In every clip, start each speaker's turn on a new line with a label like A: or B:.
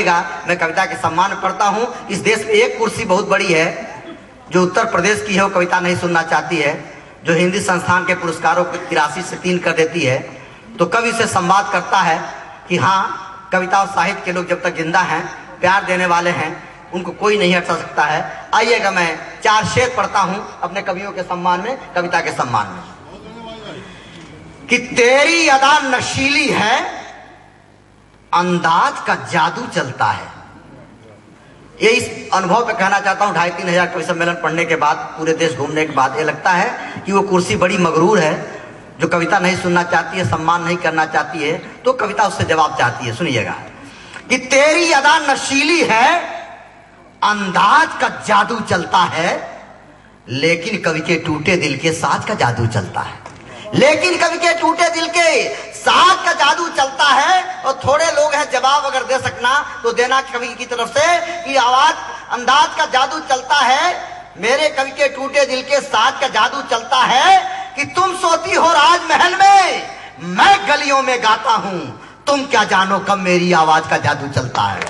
A: आइएगा, मैं कविता के सम्मान में पढ़ता हूँ। इस देश में एक कुर्सी बहुत बड़ी है जो उत्तर प्रदेश की है, वो कविता नहीं सुनना चाहती है, जो हिंदी संस्थान के पुरस्कारों को 83 से 3 कर देती है। तो कवि से संवाद करता है कि हाँ, कविता और साहित्य के लोग जब तक जिंदा हैं, प्यार देने वाले हैं, उनको कोई नहीं हटा सकता है। आइएगा, मैं 4 शेर पढ़ता हूं अपने कवियों के सम्मान में, कविता के सम्मान में। कि तेरी अदा नशीली है, अंदाज का जादू चलता है। ये इस अनुभव पे कहना चाहता हूं, 2,5-3 हजार कवि सम्मेलन पढ़ने के बाद, पूरे देश घूमने के बाद, ये लगता है कि वो कुर्सी बड़ी मगरूर है, जो कविता नहीं सुनना चाहती है, सम्मान नहीं करना चाहती है, तो कविता उससे जवाब चाहती है। सुनिएगा कि तेरी अदा नशीली है, अंदाज का जादू चलता है, लेकिन कवि के टूटे दिल के साज का जादू चलता है। लेकिन कवि के टूटे दिल के साज का जादू चलता है। और थोड़े लोग हैं, जवाब अगर दे सकना तो देना कवि की तरफ से कि आवाज अंदाज का जादू चलता है, मेरे कवि के टूटे दिल के साज का जादू चलता है। कि तुम सोती हो राजमहल में, मैं गलियों में गाता हूं, तुम क्या जानो कब मेरी आवाज का जादू चलता है।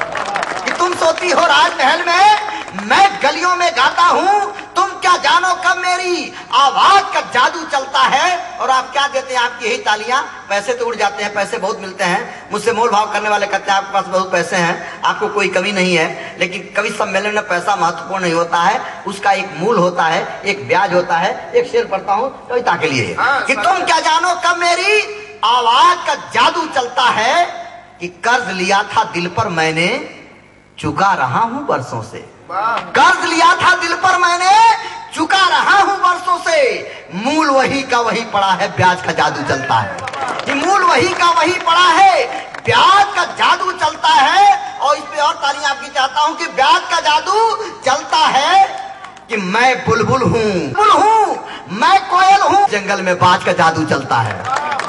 A: कि तुम सोती हो राजमहल में, मैं गलियों में गाता हूं, तुम क्या जानो कब मेरी आवाज का जादू चलता है। और आप क्या देते हैं, आपकी यही तालियां, पैसे तो उड़ जाते हैं, पैसे बहुत मिलते हैं। मुझसे मोल भाव करने वाले कहते हैं आपके पास बहुत पैसे हैं, आपको कोई कमी नहीं है। लेकिन कवि सम्मेलन में पैसा महत्वपूर्ण नहीं होता है, उसका एक मूल होता है, एक ब्याज होता है। एक शेर पढ़ता हूं कविता के लिए कि तुम क्या जानो कब मेरी आवाज का जादू चलता है। कि कर्ज लिया था दिल पर मैंने, चुका रहा हूं बरसों से। कर्ज लिया था दिल पर मैंने, चुका रहा हूं बरसों से। मूल वही का वही पड़ा है, ब्याज का जादू चलता है। कि मूल वही का वही पड़ा है, ब्याज का जादू चलता है। और इस पे और तालियां आपकी चाहता हूं कि ब्याज का जादू चलता है। कि मैं बुलबुल हूं, मैं कोयल हूं, जंगल में बाज का जादू चलता है।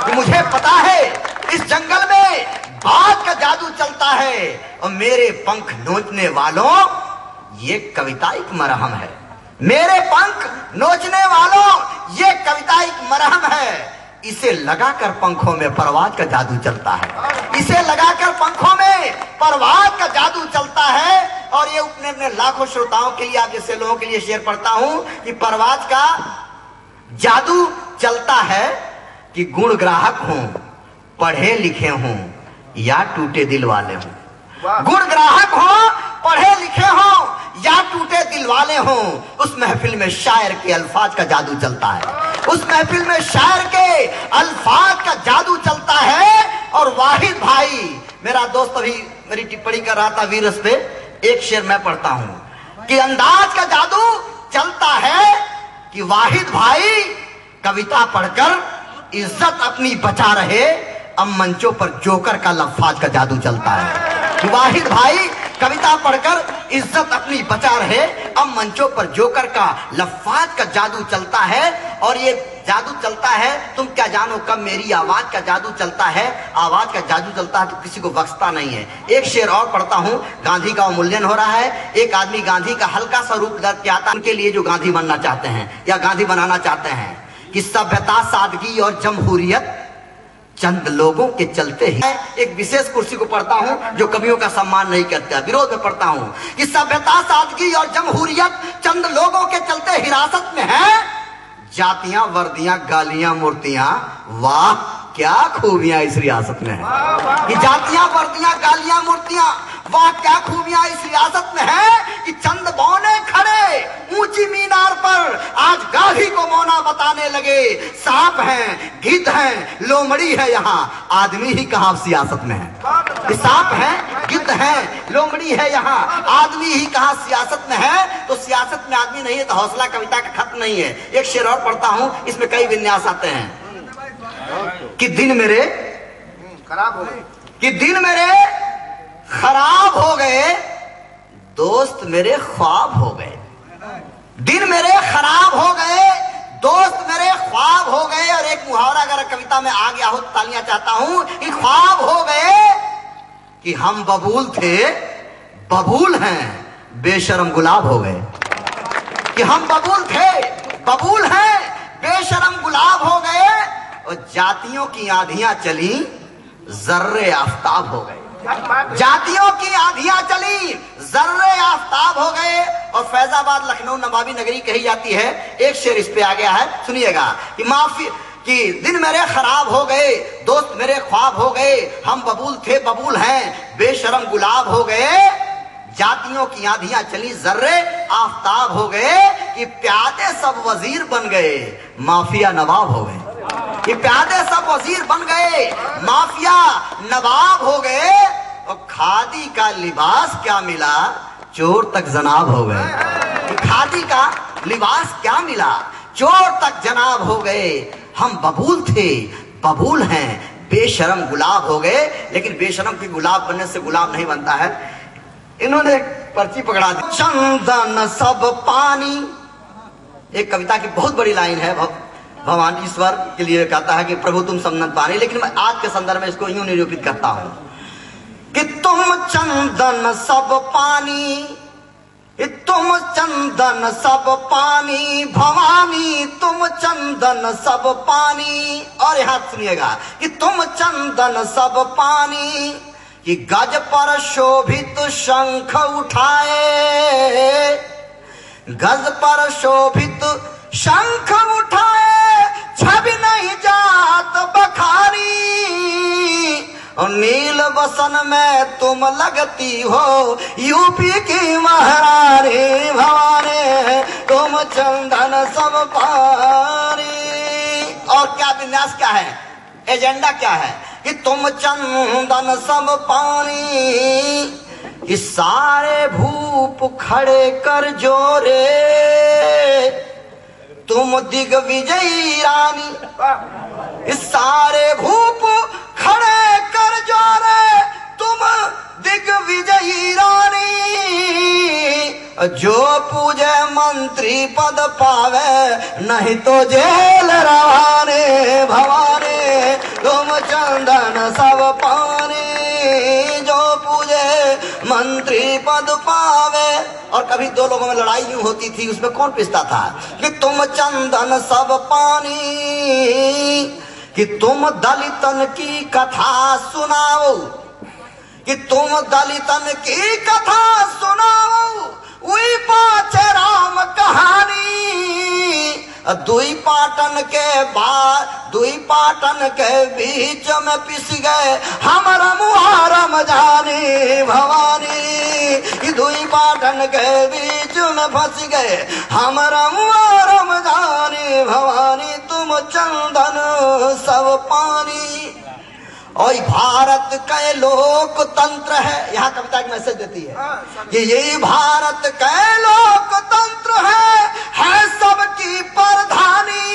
A: कि मुझे पता है इस जंगल में बाज का जादू चलता है। और मेरे पंख नोचने वालों, ये कविता एक मरहम है। मेरे पंख नोचने वालों, ये कविता एक मरहम है। इसे लगाकर पंखों में परवाज का जादू चलता है। इसे लगाकर पंखों में परवाज का जादू चलता है। और ये अपने लाखों श्रोताओं के लिए, आप जैसे लोगों के लिए शेर पढ़ता हूं कि परवाज का जादू चलता है। कि गुण ग्राहक हूं, पढ़े लिखे हूं, या टूटे दिल वाले हूं। गुण ग्राहक हो, पढ़े लिखे हो, या टूटे दिल वाले हों, उस महफिल में शायर के अल्फाज का जादू चलता है। उस महफिल में शायर के अल्फाज का जादू चलता है। और वाहिद भाई, मेरा दोस्त अभी मेरी टिप्पणी कर रहा था वीरस पे, एक शेर मैं पढ़ता हूं कि अंदाज का जादू चलता है। कि वाहिद भाई कविता पढ़कर इज्जत अपनी बचा रहे, अब मंचों पर जोकर का लफ्फाज का जादू चलता है। कि वाहिद भाई कविता पढ़कर इज्जत अपनी बचा रहे, अब मंचों पर जोकर का लफ्फाज का जादू चलता है। और ये जादू चलता है, तुम क्या जानो कब मेरी आवाज का जादू चलता है। आवाज का जादू चलता है तो किसी को बख्शता नहीं है। एक शेर और पढ़ता हूं, गांधी का अवमूल्यन हो रहा है। एक आदमी गांधी का हल्का सा रूप दर्ज आता है उनके लिए जो गांधी बनना चाहते हैं या गांधी बनाना चाहते हैं। कि सभ्यता, सादगी और जमहूरियत चंद लोगों के चलते ही। एक विशेष कुर्सी को पढ़ता हूं जो कवियों का सम्मान नहीं करता, विरोध में पढ़ता हूं कि सभ्यता, सादगी और जमहूरियत चंद लोगों के चलते हिरासत में है। जातियां, वर्दियां, गालियां, मूर्तियां, वाह क्या खूबियां इस रियासत में है। कि जातियां, वर्दियां, गालियां, मूर्तियां, वाह क्या खूबियां इस रियासत में है। कि चंद बौने खड़े ऊंची मीनार पर, आज गाधी को मौना बताने लगे। सांप हैं, गिद्ध हैं, लोमड़ी है, यहाँ आदमी ही कहाँ सियासत में है। सांप हैं, गिद्ध हैं, लोमड़ी है, यहाँ आदमी ही कहाँ सियासत में है। तो सियासत में आदमी नहीं है तो हौसला कविता का खत्म नहीं है। एक शेर और पढ़ता हूं, इसमें कई विन्यास आते हैं। कि दिन मेरे खराब हो गए, कि दिन मेरे खराब हो गए, दोस्त मेरे ख्वाब हो गए। दिन मेरे खराब हो गए, दोस्त मेरे ख्वाब हो गए। और एक मुहावरा अगर कविता में आ गया हो तो तालियां चाहता हूं कि ख्वाब हो गए। कि हम बबूल थे, बबूल हैं, बेशरम गुलाब हो गए। कि हम बबूल थे, बबूल हैं, बेशरम गुलाब हो गए। और जातियों की आंधियां चली, जर्रे आफताब हो गए। जातियों की आंधियां और फैजाबाद लखनऊ नवाबी नगरी कही जाती है। एक शेर इस पे आ गया है, सुनिएगा कि माफी कि दिन मेरे खराब हो गए, दोस्त मेरे ख्वाब हो गए, हम बबूल थे बबूल हैं, बेशरम गुलाब हो गए, जातियों की आंधियां चली जर्रे आफताब हो गए, कि प्यादे सब वजीर बन गए, माफिया नवाब हो गए। कि प्यादे सब वजीर बन गए, माफिया नवाब हो गए, और खादी का लिबास क्या मिला, चोर तक जनाब हो गए। कि खादी का लिबास क्या मिला, चोर तक जनाब हो गए, हम बबूल थे बबूल हैं, बेशरम गुलाब हो गए। लेकिन बेशरम की गुलाब बनने से गुलाब नहीं बनता है। इन्होंने एक पर्ची पकड़ा दी, चंदन सब पानी। एक कविता की बहुत बड़ी लाइन है, भगवान ईश्वर के लिए कहता है कि प्रभु तुम समनत पानी, लेकिन मैं आज के संदर्भ में इसको यूं निरूपित करता हूं कि तुम चंदन सब पानी, तुम चंदन सब पानी, भवानी तुम चंदन सब पानी। और यहां सुनिएगा कि तुम चंदन सब पानी, कि गज पर शोभित शंख उठाए, गज पर शोभित शंख उठाए, छवि नहीं जात बखारी, और नील बसन में तुम लगती हो यूपी की महारानी, भवानी तुम चंदन सब पानी। और क्या विन्यास क्या है, एजेंडा क्या है कि तुम चंदन सब पानी, कि सारे भूप खड़े कर जोरे, तुम दिग्विजयी रानी, इस सारे भूप खड़े कर जोरे, तुम दिग्विजयी रानी, जो पूजे मंत्री पद पावे, नहीं तो जेल रवाने, भवानी तुम चंदन सब पानी, जो पूजे मंत्री पद पावे। और कभी दो लोगों में लड़ाई यूं होती थी, उसमें कौन पिसता था कि तुम चंदन सब पानी, कि तुम दलितन की कथा सुनाओ, कि तुम दलितन की कथा सुनाओ, वही पाँच राम कहानी, दुई पाटन के बाद दुई पाटन के बीच में पिस गए, हमारा मुहारम जानी, भवानी दुई पाटन के बीच में फंस गए, हमारा मुहारम जानी, भवानी तुम चंदन सब पानी। और भारत का लोकतंत्र है, यहाँ कविता एक मैसेज देती है कि ये भारत का लोकतंत्र है सबकी प्रधानी,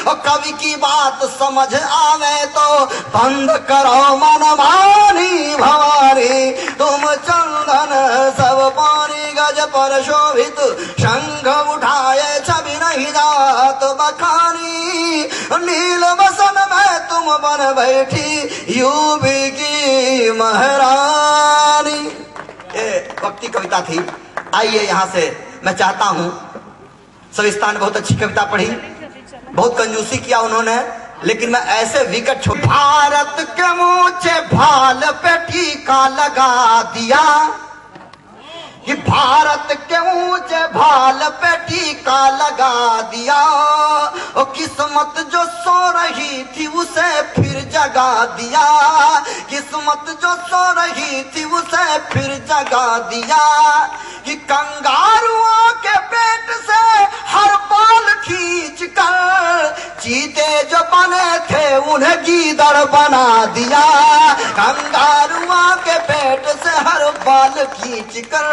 A: और कवि की बात समझ आवे तो बंद करो मनमानी, भवानी तुम चंदन सब पानी, गज पर शोभित शंख उठाए, छवि नहीं जात बखानी, नील बसन में तुम बन बैठी यूपी की महारानी। ये भक्ति कविता थी। आइए यहां से मैं चाहता हूं, सविस्तान ने बहुत अच्छी कविता पढ़ी, बहुत कंजूसी किया उन्होंने, लेकिन मैं ऐसे विकट भारत के ऊंचे भाल पे टीका लगा दिया, कि भारत के ऊंचे भाल पे टीका लगा दिया, और किस्मत जो सो रही थी उसे फिर जगा दिया, किस्मत जो सो रही थी उसे फिर जगा दिया, कि कंगारुओं के पेट से हर बाल खींच कर, चीते जो बने थे उन्हें गीदड़ बना दिया, कंगारुओं के पेट से हर बाल खींच कर,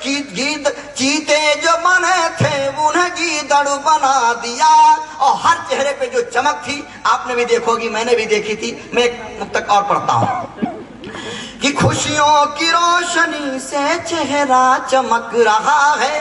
A: चीते जो बने थे उन्हें गीदड़ बना दिया। और हर चेहरे पे जो चमक थी आपने भी देखोगी, मैंने भी देखी थी। मैं एक मुक्तक और पढ़ता हूं कि खुशियों की रोशनी से चेहरा चमक रहा है,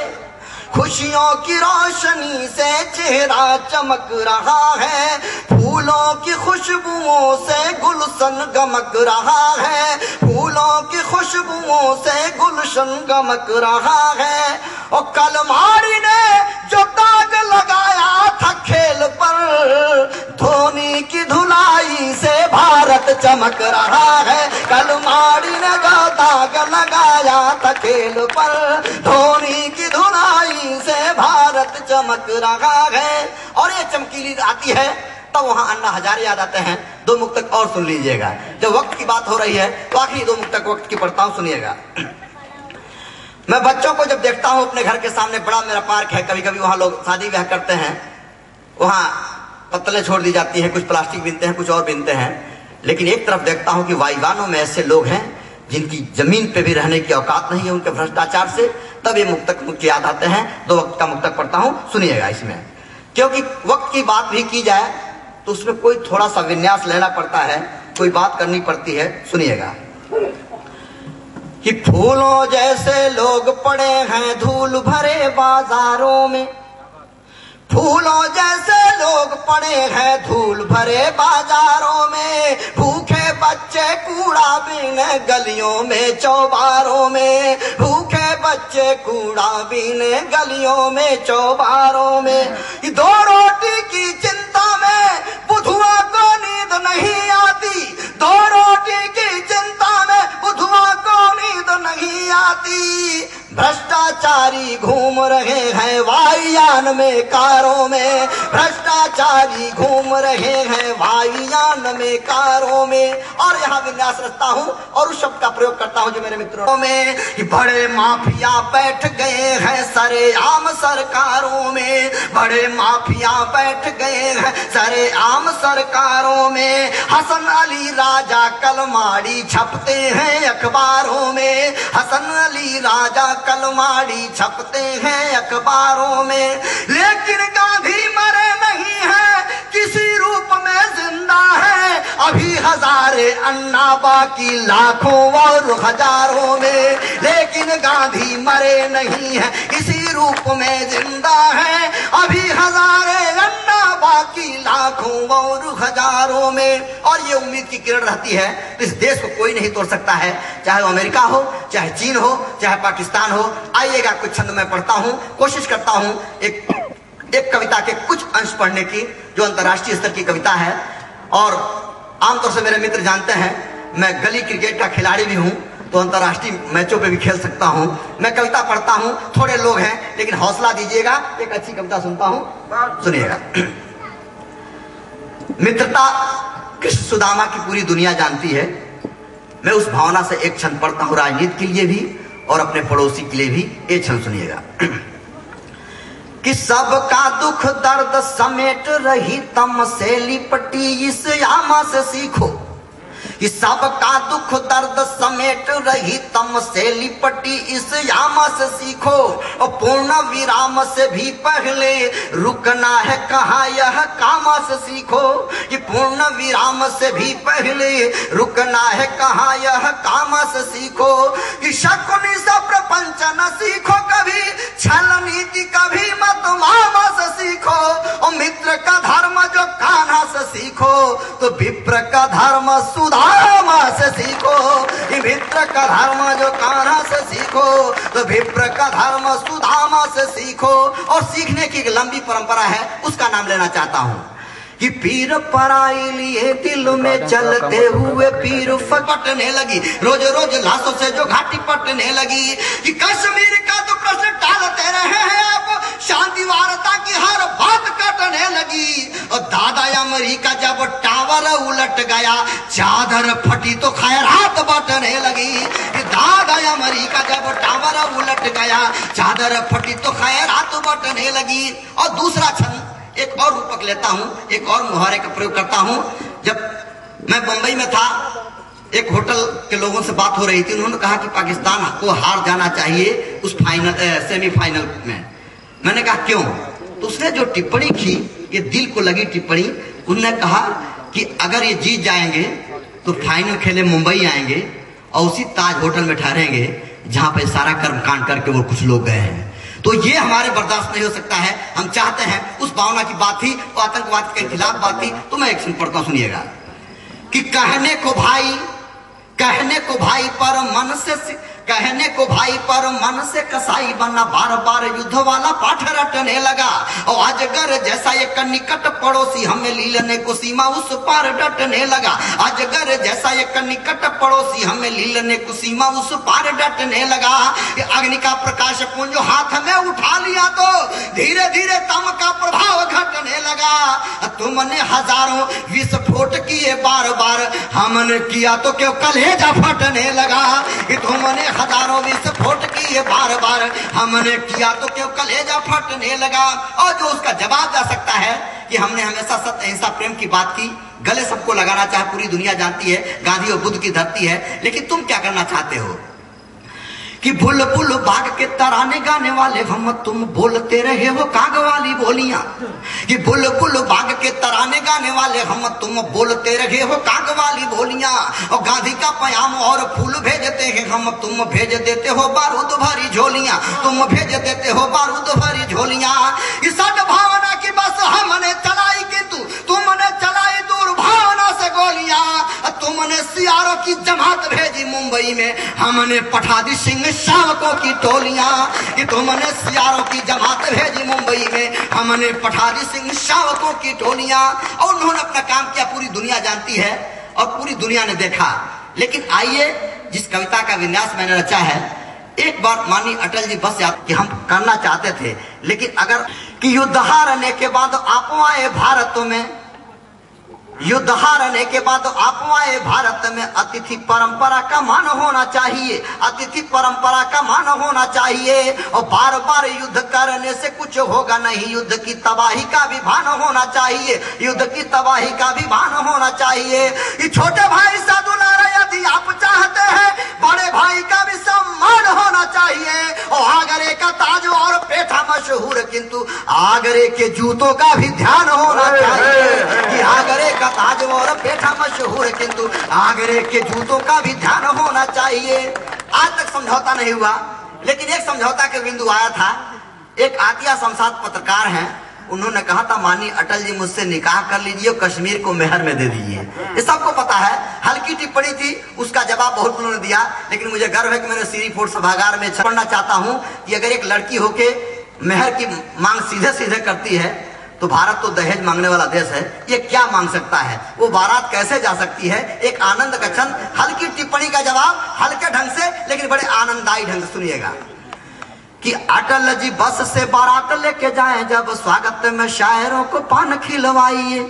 A: खुशियों की रोशनी से चेहरा चमक रहा है, फूलों की खुशबुओं से गुलशन गमक रहा है, फूलों की खुशबुओं से गुलशन गमक रहा है। और कलमारी ने जो दाग लगाया था खेल पर, धोनी की धुलाई से भारत चमक रहा है, कलमारी ने जो दाग लगाया था खेल पर, धोनी की चमक रहा है। और ये चमकीली आती है तब वहां अन्ना हजारे याद आते हैं। दो मुक्तक और सुन लीजिएगा। जब वक्त की बात हो रही है तो आखिरी दो मुक्तक वक्त की पढ़ता हूं, सुनिएगा। मैं बच्चों को जब देखता हूं अपने घर के सामने, बड़ा मेरा पार्क है, कभी कभी वहां लोग शादी ब्याह करते हैं, वहां पत्तलें छोड़ दी जाती हैं, कुछ प्लास्टिक बीनते हैं, कुछ और बीनते हैं। लेकिन एक तरफ देखता हूं कि वाईवानों में ऐसे लोग हैं जिनकी जमीन पे भी रहने की औकात नहीं है उनके भ्रष्टाचार से। तब ये मुक्तक मुझे याद आते हैं। दो वक्त का मुक्तक पढ़ता हूं, सुनिएगा इसमें। क्योंकि वक्त की बात भी की जाए तो उसमें कोई थोड़ा सा विन्यास लेना पड़ता है, कोई बात करनी पड़ती है, सुनिएगा। कि फूलों जैसे लोग पड़े हैं धूल भरे बाजारों में, फूलों जैसे लोग पड़े हैं धूल भरे बाजारों में, भूखे बच्चे कूड़ा बीने गलियों में चौबारों में, भूखे बच्चे कूड़ा बीने गलियों में चौबारों में। दो रोटी की चिंता में बुधुआ को नींद नहीं आती, दो रोटी की चिंता में बुधुआ को नींद नहीं आती। भ्रष्टाचारी घूम रहे हैं वायुयान में कारों में, भ्रष्टाचारी घूम रहे हैं वायुयान में कारों में। और यहाँ विन्यास रचता हूँ और उस शब्द का प्रयोग करता हूँ जो मेरे मित्रों में, बड़े माफिया बैठ गए हैं सरेआम सरकारों में, बड़े माफिया बैठ गए हैं सरेआम सरकारों में। हसन अली राजा कलमाड़ी छपते हैं अखबारों में, हसन अली राजा कलमाड़ी छपते हैं अखबारों में। लेकिन गांधी मरे नहीं है, किसी रूप में जिंदा है, अभी हजारे अन्ना बाकी लाखों और हजारों में। लेकिन गांधी मरे नहीं है, इसी रूप में जिंदा है, अभी हजारे अन्ना बाकी लाखों और हजारों में। और ये उम्मीद की किरण रहती है तो इस देश को कोई नहीं तोड़ सकता है, चाहे वो अमेरिका हो, चाहे चीन हो, चाहे पाकिस्तान हो। आइएगा कुछ छंद मैं पढ़ता हूं, कोशिश करता हूं एक कविता के कुछ अंश पढ़ने की जो अंतर्राष्ट्रीय स्तर की कविता है। और आमतौर से मेरे मित्र जानते हैं मैं गली क्रिकेट का खिलाड़ी भी हूं, तो अंतर्राष्ट्रीय मैचों पे भी खेल सकता हूं। मैं कविता पढ़ता हूं, थोड़े लोग हैं लेकिन हौसला दीजिएगा। एक अच्छी कविता सुनता हूं, सुनिएगा। मित्रता कृष्ण सुदामा की पूरी दुनिया जानती है। मैं उस भावना से एक छंद पढ़ता हूं, राजनीति के लिए भी और अपने पड़ोसी के लिए भी। एक छंद सुनिएगा। कि सबका दुख दर्द समेट रही तम से लिपटी इस यामा से सीखो, कि सबका दुख दर्द समेट रही तम से लिपटी इस यामा से सीखो। और पूर्ण विराम से भी पहले रुकना है कहाँ यह कामा से सीखो, कि पूर्ण विराम से भी पहले रुकना है कहाँ यह कामा से सीखो। कि शकुनी सा प्रपंच न सीखो कभी, छल नीति कभी मत मामा से सीखो। और मित्र का धर्म जो कान्हा से सीखो, तो विप्र का धर्म सुदामा से सीखो। मित्र का धर्म जो कान्हा से सीखो, तो विप्र का धर्म सुदामा से सीखो। और सीखने की एक लंबी परंपरा है, उसका नाम लेना चाहता हूं। कि पीर पराई लिए दिल में चलते हुए पीर फटने लगी, रोज रोज लाशों से जो घाटी पटने लगी। कि कश्मीर का तो प्रश्न टालते रहे हैं, अब शांति वार्ता की हर बात कटने लगी। और दादा अमेरिका जब टावर उलट गया, चादर फटी तो खैरात बटने लगी। कि दादा अमेरिका जब टावर उलट गया, चादर फटी तो खैरात बटने लगी। और दूसरा छंद एक और रूपक लेता हूं, एक और मुहावरे का प्रयोग करता हूं। जब मैं बंबई में था, एक होटल के लोगों से बात हो रही थी, उन्होंने कहा कि पाकिस्तान को हार जाना चाहिए उस सेमीफाइनल में। मैंने कहा क्यों? तो उसने जो टिप्पणी की, ये दिल को लगी टिप्पणी। उन्होंने कहा कि अगर ये जीत जाएंगे तो फाइनल खेले मुंबई आएंगे और उसी ताज होटल में ठहरेंगे जहां पर सारा कर्मकांड करके वो कुछ लोग गए हैं। तो ये हमारे बर्दाश्त नहीं हो सकता है। हम चाहते हैं, उस भावना की बात थी, वो आतंकवाद के खिलाफ बात थी। तो मैं एक सुन पढ़ता हूं, सुनिएगा। कि कहने को भाई पर मन से कहने को भाई पर मन से कसाई बना, बार बार युद्ध वाला पाठ रटने लगा। और अजगर जैसा एक निकट पड़ोसी हमें लीलने को सीमा उस पार डटने लगा। अजगर जैसा एक निकट पड़ोसी हमें लीलने को सीमा उस पार डटने लगा। अग्नि का प्रकाश पुंज हाथ में उठा लिया तो धीरे धीरे तम का प्रभाव घटने लगा। तुमने हजारों विस्फोट किए बार बार, हमने किया तो क्यों कलेजा फटने लगा। कि तुमने हजारों विस्फोट किए बार बार, हमने किया तो क्यों कलेजा फटने लगा। और जो उसका जवाब जा सकता है कि हमने हमेशा सत्य अहिंसा प्रेम की बात की, गले सबको लगाना चाहे, पूरी दुनिया जानती है गांधी और बुद्ध की धरती है, लेकिन तुम क्या करना चाहते हो कि बुलबुल बाग के तराने गाने वाले हम तुम बोलते रहे हो काग वाली बोलियां। कि बुलबुल बाग के तराने गाने वाले हम तुम बोलते रहे हो काग वाली बोलियां। और गांधी का पयाम और फूल भेजते हैं हम, तुम भेज देते हो बारूद भरी झोलियां। तुम भेज देते हो बारूद भरी झोलियां। इस भावना की बस हमने चलाई किंतु तुमने चलाई दुर्भावना से गोलियां। तुमने सियारों की जमात भेजी मुंबई में, हमने पठा दी सिंह शावकों की टोलियां। कि तुमने सियारों की जमात भेजी मुंबई में, हमने पठा दी सिंह शावकों की टोलियां। और उन्होंने अपना काम किया, पूरी दुनिया जानती है और पूरी दुनिया ने देखा। लेकिन आइए, जिस कविता का विन्यास मैंने रचा है, एक बार माननीय अटल जी बस याद कि हम करना चाहते थे, लेकिन अगर कि युद्ध हारने के बाद आप आए भारत में, युद्ध हारने के बाद आप आए भारत में, अतिथि परंपरा का मान होना चाहिए, अतिथि परंपरा का मान होना चाहिए। और बार बार युद्ध करने से कुछ होगा नहीं, युद्ध की तबाही का भी भान होना चाहिए, युद्ध की तबाही का भी भान होना चाहिए। ये छोटे भाई सा दुलारा यदि आप चाहते हैं, बड़े भाई का भी सम्मान होना चाहिए। और आगरे का ताज और पेठा मशहूर, किंतु आगरे के जूतों का भी ध्यान होना चाहिए। कि आगरे का ताज और पेठा मशहूर, किंतु आगरे के जूतों का भी ध्यान होना चाहिए। आज तक समझौता नहीं हुआ, लेकिन एक समझौता के बिंदु आया था। एक आतिया शमशाद पत्रकार हैं, उन्होंने कहा था माननीय अटल जी मुझसे निकाह कर लीजिए, कश्मीर को मेहर में दे दीजिए। ये सबको पता है, हल्की टिप्पणी थी, उसका जवाब बहुत उन्होंने दिया। लेकिन मुझे गर्व है कि मैंने सीरी फोर्ट सभागार में पढ़ना चाहता हूं कि अगर एक लड़की होके मेहर की मांग सीधे सीधे करती है, तो भारत तो दहेज मांगने वाला देश है, ये क्या मांग सकता है, वो बारात कैसे जा सकती है। एक आनंद का क्षण, हल्की टिप्पणी का जवाब हल्के ढंग से, लेकिन बड़े आनंददायी ढंग से सुनिएगा। कि अटल जी बस से बारात लेके जाएं, जब स्वागत में शायरों को पान खिलवाइए।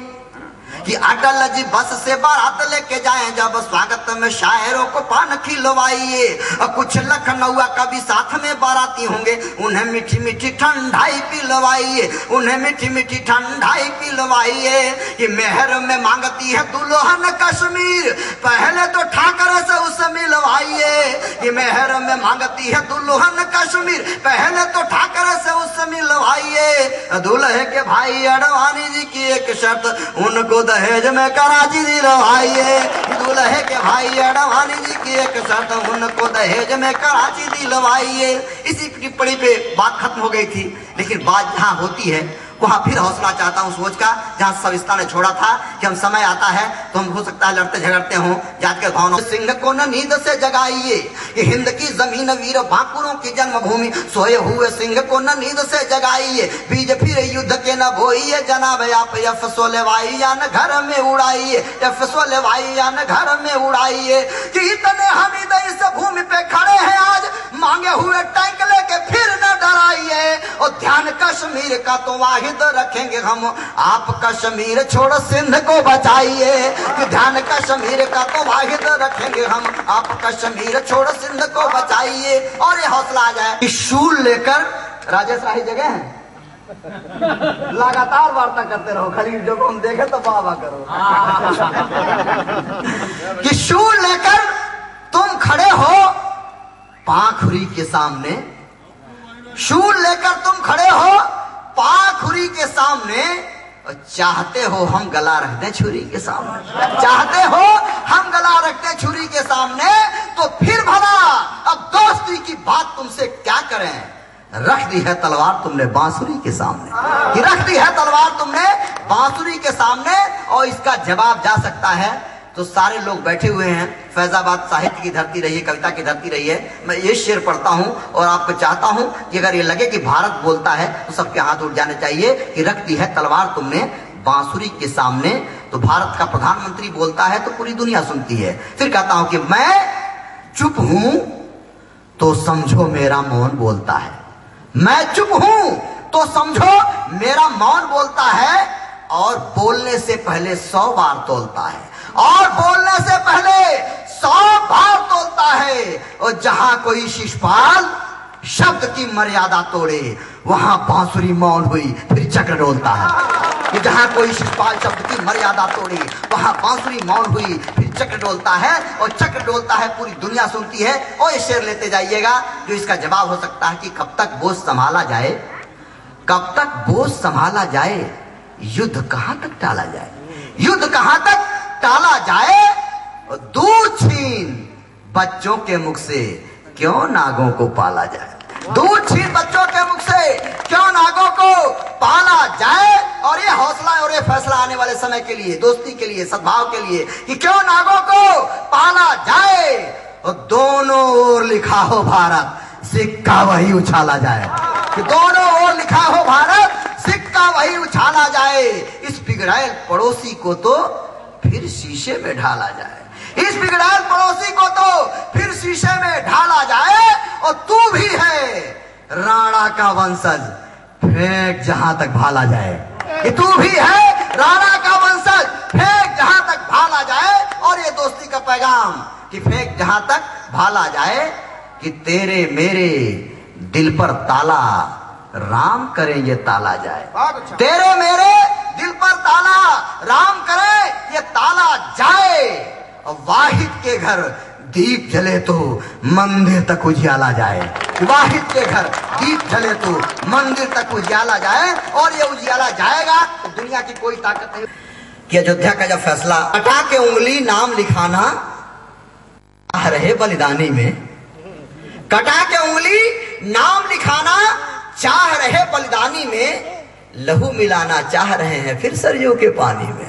A: कि अटल जी बस से बारात लेके जाएं, जब स्वागत में शायरों को पान खिलवाइए। और कुछ लखनऊआ कभी साथ में बाराती होंगे, उन्हें मीठी मीठी ठंडाई पिलवाइए, उन्हें मीठी मीठी ठंडाई पिलवाइए। कि मेहर में मांगती है दुल्हन कश्मीर, पहले तो ठाकरे से उसे मिलवाइए। कि मेहर में मांगती है दुल्हन कश्मीर, पहले तो ठाकरे से उसे मिलवाइए। दूल्हे के भाई अडवाणी जी की एक शर्त, उनको दहेज में कराची दिलवाइए। दूल्हे के भाई अडवाणी जी की एक शर्त, उनको दहेज में कराची दिलवाइए। इसी टिप्पणी पे बात खत्म हो गई थी, लेकिन बात जहां होती है वहां फिर हौसला चाहता हूं सोच का, जहां सविस्ता ने छोड़ा था कि हम समय आता है तो हम हो सकता है लड़ते झगड़ते हों, जात के भावना। सिंह को न नींद से जगाइए, ये हिंद की जमीन वीर बांकुरों की जन्मभूमि, सोए हुए सिंह को न नींद से जगाइए। बीज फिर युद्ध के न बोइए, जनाब आप यफसोले वायुयान घर में उड़ाइए, यफसोले वायुयान घर में उड़ाइए। कि इतने हमीद इस भूमि पे खड़े हैं आज, मांगे हुए टैंक लेके फिर न डराइए। और ध्यान कश्मीर का तो वाहिद रखेंगे हम, आप कश्मीर छोड़ सिंध को बचाइए। कि ध्यान कश्मीर का तो वाहिद रखेंगे हम, आप कश्मीर छोड़ सिंध को बचाइए। और ये हौसला आ जाए। शूल लेकर, राजेश राही जगह है, लगातार वार्ता करते रहो, खाली जब हम देखे तो वाह करो। कि शूल लेकर तुम खड़े हो पाखुरी के सामने, शूल लेकर तुम खड़े हो पाखुरी के सामने, और चाहते हो हम गला रख दें छुरी के सामने, चाहते हो हम गला रख दें छुरी के सामने। तो फिर भला अब दोस्ती की बात तुमसे क्या करें, रख दी है तलवार तुमने बांसुरी के सामने, कि रख दी है तलवार तुमने बांसुरी के सामने। और इसका जवाब जा सकता है तो सारे लोग बैठे हुए हैं। फैजाबाद साहित्य की धरती रही है, कविता की धरती रही है। मैं ये शेर पढ़ता हूं और आपको चाहता हूं कि अगर ये लगे कि भारत बोलता है तो सबके हाथ उठ जाने चाहिए कि रख दी है तलवार तुमने बांसुरी के सामने। तो भारत का प्रधानमंत्री बोलता है तो पूरी दुनिया सुनती है। फिर कहता हूं कि मैं चुप हूं तो समझो मेरा मौन बोलता है। मैं चुप हूं तो समझो मेरा मौन बोलता है, और बोलने से पहले 100 बार तोलता है, और बोलने से पहले 100 बार तोलता है। और जहां कोई शिशुपाल शब्द की मर्यादा तोड़े वहां बांसुरी मौन हुई फिर चक्र डोलता है। जहां कोई शिशुपाल शब्द की मर्यादा तोड़े वहां बांसुरी मौन हुई फिर चक्र डोलता है, और चक्र डोलता है पूरी दुनिया सुनती है। और ये शेर लेते जाइएगा जो इसका जवाब हो सकता है कि कब तक बोझ संभाला जाए, कब तक बोझ संभाला जाए, युद्ध कहां तक टाला जाए, युद्ध कहां तक टाला जाए। और दूध छीन बच्चों के मुख से क्यों नागों को पाला जाए, दूध छीन बच्चों के मुख से क्यों नागों को पाला जाए। और ये हौसला और ये फैसला आने वाले समय के लिए, दोस्ती के लिए, सद्भाव के लिए कि क्यों नागों को पाला जाए। और दोनों ओर लिखा हो भारत, सिक्का वही उछाला जाए, कि दोनों ओर लिखा हो भारत, सिक्का वही उछाला जाए। इस बिगड़ैल पड़ोसी को तो फिर शीशे में ढाला जाए, इस बिगड़ैल पड़ोसी को तो फिर शीशे में ढाला जाए। और तू भी है राणा का वंशज, फेंक जहां तक भाला जाए, कि तू भी है राणा का वंशज, फेंक जहां तक भाला जाए। और ये दोस्ती का पैगाम कि फेंक जहां तक भाला जाए, कि तेरे मेरे दिल पर ताला राम करें ये ताला जाए, तेरे मेरे दिल पर ताला राम करे ये ताला जाए। और वाहिद के घर दीप जले तो मंदिर तक उजियाला जाए, वाहिद के घर दीप जले तो मंदिर तक उजियाला जाए। और ये उजियाला जाएगा तो दुनिया की कोई ताकत नहीं। कि अयोध्या का जब फैसला, कटा के उंगली नाम लिखाना चाह रहे बलिदानी में, कटा के उंगली नाम लिखाना चाह रहे बलिदानी में, लहू मिलाना चाह रहे हैं फिर सरयू के पानी में,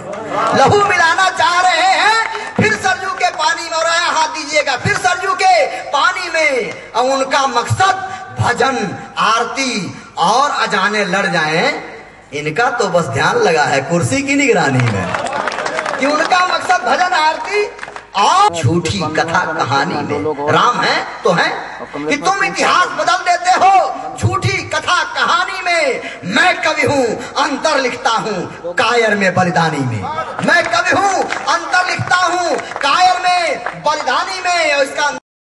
A: लहू मिलाना चाह रहे हैं फिर सरयू के पानी में। और हाथ दीजिएगा फिर सरयू के पानी में। और उनका मकसद भजन आरती और अजाने लड़ जाएं, इनका तो बस ध्यान लगा है कुर्सी की निगरानी में, कि उनका मकसद भजन आरती और झूठी कथा कहानी में। राम है तो है कि तुम इतिहास बदल देते हो झूठी कथा कहानी में। मैं कवि हूँ अंतर लिखता हूँ कायर में बलिदानी में, मैं कवि हूँ अंतर लिखता हूँ कायर में बलिदानी में। और इसका